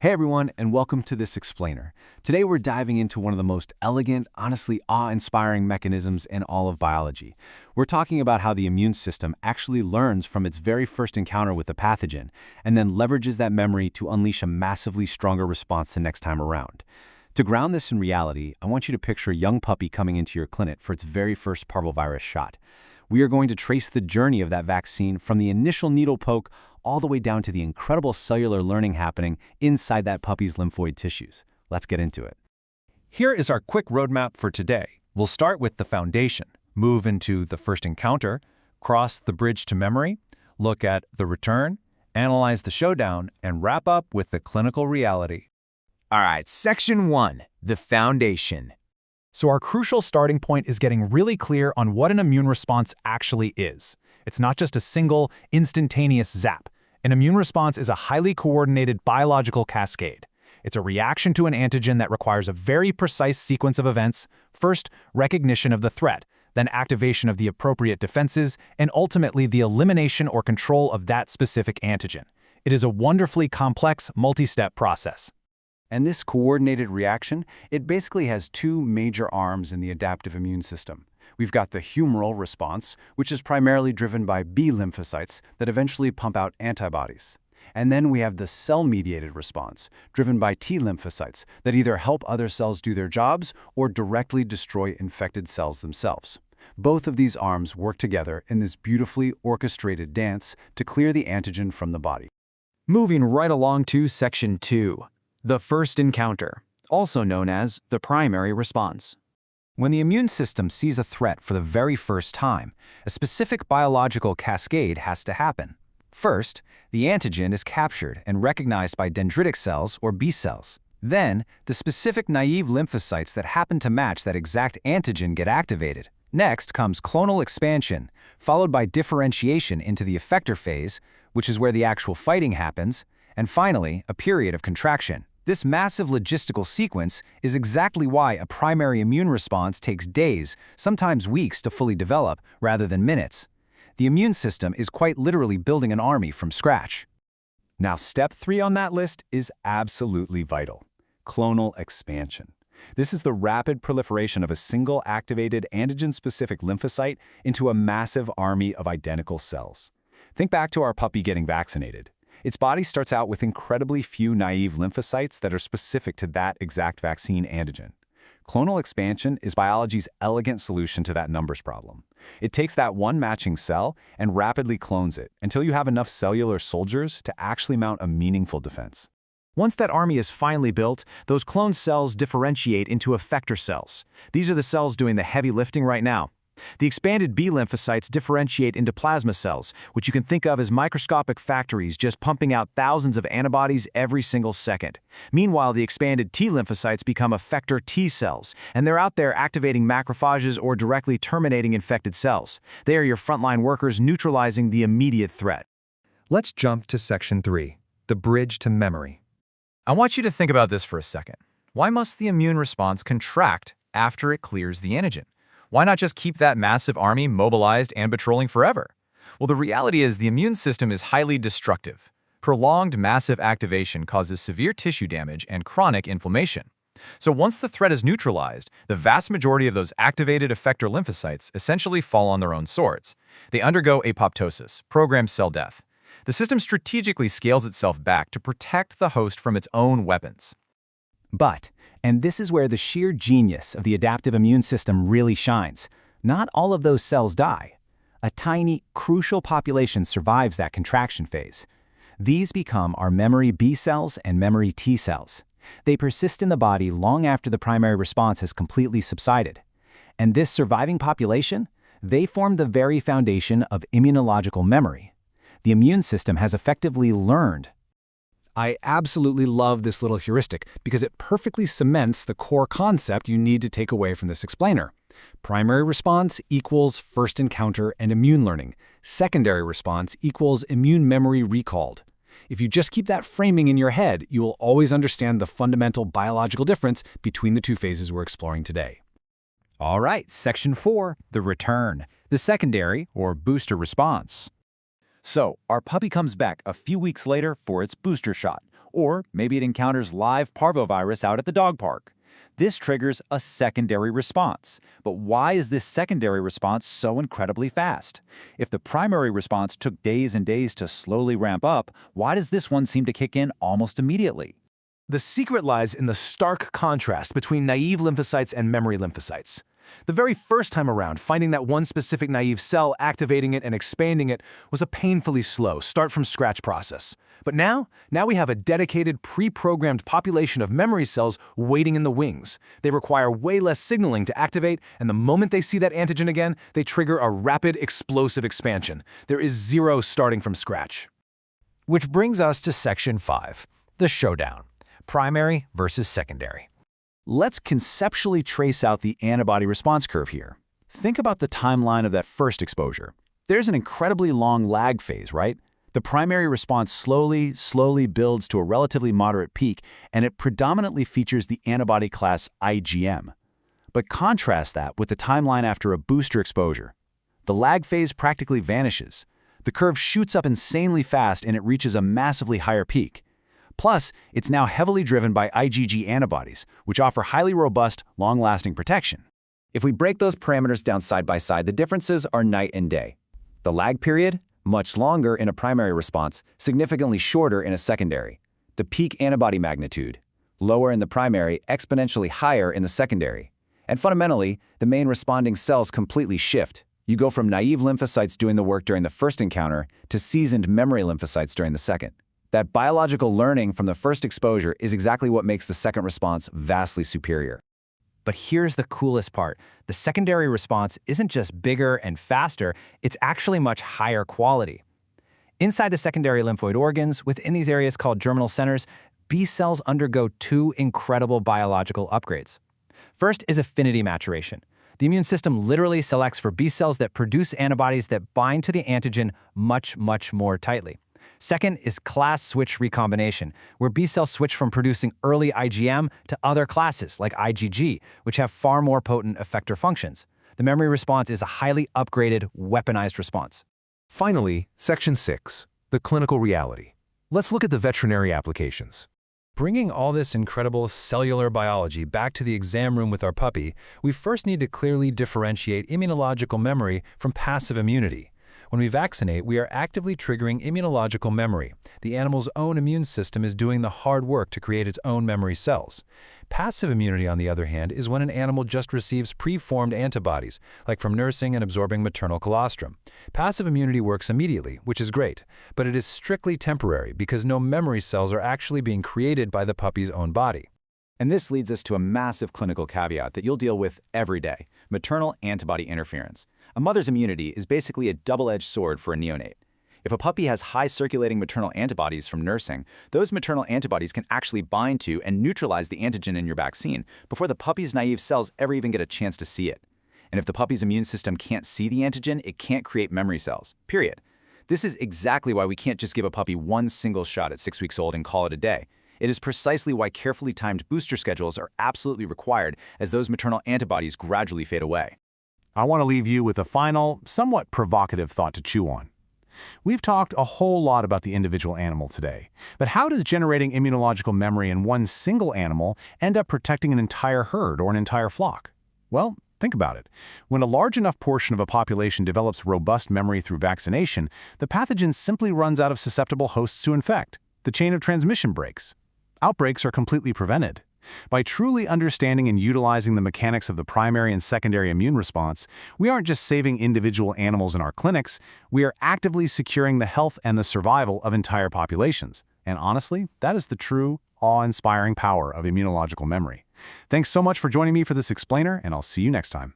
Hey everyone, and welcome to this explainer. Today we're diving into one of the most elegant, honestly awe-inspiring mechanisms in all of biology. We're talking about how the immune system actually learns from its very first encounter with a pathogen, and then leverages that memory to unleash a massively stronger response the next time around. To ground this in reality, I want you to picture a young puppy coming into your clinic for its very first parvovirus shot. We are going to trace the journey of that vaccine from the initial needle poke all the way down to the incredible cellular learning happening inside that puppy's lymphoid tissues. Let's get into it. Here is our quick roadmap for today. We'll start with the foundation, move into the first encounter, cross the bridge to memory, look at the return, analyze the showdown, and wrap up with the clinical reality. All right, Section 1, the foundation. So our crucial starting point is getting really clear on what an immune response actually is. It's not just a single, instantaneous zap. An immune response is a highly coordinated biological cascade. It's a reaction to an antigen that requires a very precise sequence of events. First, recognition of the threat, then activation of the appropriate defenses, and ultimately the elimination or control of that specific antigen. It is a wonderfully complex, multi-step process. And this coordinated reaction, it basically has two major arms in the adaptive immune system. We've got the humoral response, which is primarily driven by B lymphocytes that eventually pump out antibodies. And then we have the cell-mediated response, driven by T lymphocytes that either help other cells do their jobs or directly destroy infected cells themselves. Both of these arms work together in this beautifully orchestrated dance to clear the antigen from the body. Moving right along to Section 2. The first encounter, also known as the primary response. When the immune system sees a threat for the very first time, a specific biological cascade has to happen. First, the antigen is captured and recognized by dendritic cells or B cells. Then, the specific naive lymphocytes that happen to match that exact antigen get activated. Next comes clonal expansion, followed by differentiation into the effector phase, which is where the actual fighting happens, and finally, a period of contraction. This massive logistical sequence is exactly why a primary immune response takes days, sometimes weeks, to fully develop, rather than minutes. The immune system is quite literally building an army from scratch. Now, step 3 on that list is absolutely vital: clonal expansion. This is the rapid proliferation of a single activated antigen-specific lymphocyte into a massive army of identical cells. Think back to our puppy getting vaccinated. Its body starts out with incredibly few naive lymphocytes that are specific to that exact vaccine antigen. Clonal expansion is biology's elegant solution to that numbers problem. It takes that one matching cell and rapidly clones it until you have enough cellular soldiers to actually mount a meaningful defense. Once that army is finally built, those cloned cells differentiate into effector cells. These are the cells doing the heavy lifting right now. The expanded B lymphocytes differentiate into plasma cells, which you can think of as microscopic factories just pumping out thousands of antibodies every single second. Meanwhile, the expanded T lymphocytes become effector T cells, and they're out there activating macrophages or directly terminating infected cells. They are your frontline workers neutralizing the immediate threat. Let's jump to Section 3, the bridge to memory. I want you to think about this for a second. Why must the immune response contract after it clears the antigen? Why not just keep that massive army mobilized and patrolling forever? Well, the reality is the immune system is highly destructive. Prolonged massive activation causes severe tissue damage and chronic inflammation. So once the threat is neutralized, the vast majority of those activated effector lymphocytes essentially fall on their own swords. They undergo apoptosis, programmed cell death. The system strategically scales itself back to protect the host from its own weapons. But, and this is where the sheer genius of the adaptive immune system really shines, not all of those cells die. A tiny, crucial population survives that contraction phase. These become our memory B cells and memory T cells. They persist in the body long after the primary response has completely subsided. And this surviving population, they form the very foundation of immunological memory. The immune system has effectively learned. I absolutely love this little heuristic because it perfectly cements the core concept you need to take away from this explainer. Primary response equals first encounter and immune learning. Secondary response equals immune memory recalled. If you just keep that framing in your head, you will always understand the fundamental biological difference between the two phases we're exploring today. All right, Section 4, the return, the secondary or booster response. So, our puppy comes back a few weeks later for its booster shot, Or maybe it encounters live parvovirus out at the dog park. This triggers a secondary response. But why is this secondary response so incredibly fast? If the primary response took days and days to slowly ramp up, why does this one seem to kick in almost immediately? The secret lies in the stark contrast between naive lymphocytes and memory lymphocytes. The very first time around, finding that one specific naive cell, activating it and expanding it, was a painfully slow, start-from-scratch process. But now we have a dedicated, pre-programmed population of memory cells waiting in the wings. They require way less signaling to activate, and the moment they see that antigen again, they trigger a rapid, explosive expansion. There is zero starting from scratch. Which brings us to Section 5, the showdown. Primary versus secondary. Let's conceptually trace out the antibody response curve here. Think about the timeline of that first exposure. There's an incredibly long lag phase, right? The primary response slowly builds to a relatively moderate peak, and it predominantly features the antibody class IgM. But contrast that with the timeline after a booster exposure. The lag phase practically vanishes. The curve shoots up insanely fast and it reaches a massively higher peak. Plus, it's now heavily driven by IgG antibodies, which offer highly robust, long-lasting protection. If we break those parameters down side by side, the differences are night and day. The lag period, much longer in a primary response, significantly shorter in a secondary. The peak antibody magnitude, lower in the primary, exponentially higher in the secondary. And fundamentally, the main responding cells completely shift. You go from naive lymphocytes doing the work during the first encounter to seasoned memory lymphocytes during the second. That biological learning from the first exposure is exactly what makes the second response vastly superior. But here's the coolest part. The secondary response isn't just bigger and faster, it's actually much higher quality. Inside the secondary lymphoid organs, within these areas called germinal centers, B cells undergo two incredible biological upgrades. First is affinity maturation. The immune system literally selects for B cells that produce antibodies that bind to the antigen much more tightly. Second is class switch recombination, where B cells switch from producing early IgM to other classes, like IgG, which have far more potent effector functions. The memory response is a highly upgraded, weaponized response. Finally, Section 6, the clinical reality. Let's look at the veterinary applications. Bringing all this incredible cellular biology back to the exam room with our puppy, we first need to clearly differentiate immunological memory from passive immunity. When we vaccinate, we are actively triggering immunological memory. The animal's own immune system is doing the hard work to create its own memory cells. Passive immunity, on the other hand, is when an animal just receives pre-formed antibodies, like from nursing and absorbing maternal colostrum. Passive immunity works immediately, which is great, but it is strictly temporary because no memory cells are actually being created by the puppy's own body. And this leads us to a massive clinical caveat that you'll deal with every day: maternal antibody interference. A mother's immunity is basically a double-edged sword for a neonate. If a puppy has high circulating maternal antibodies from nursing, those maternal antibodies can actually bind to and neutralize the antigen in your vaccine before the puppy's naive cells ever even get a chance to see it. And if the puppy's immune system can't see the antigen, it can't create memory cells, period. This is exactly why we can't just give a puppy one single shot at 6 weeks old and call it a day. It is precisely why carefully timed booster schedules are absolutely required as those maternal antibodies gradually fade away. I want to leave you with a final, somewhat provocative thought to chew on. We've talked a whole lot about the individual animal today, but how does generating immunological memory in one single animal end up protecting an entire herd or an entire flock? Well, think about it. When a large enough portion of a population develops robust memory through vaccination, the pathogen simply runs out of susceptible hosts to infect. The chain of transmission breaks. Outbreaks are completely prevented. By truly understanding and utilizing the mechanics of the primary and secondary immune response, we aren't just saving individual animals in our clinics, we are actively securing the health and the survival of entire populations. And honestly, that is the true, awe-inspiring power of immunological memory. Thanks so much for joining me for this explainer, and I'll see you next time.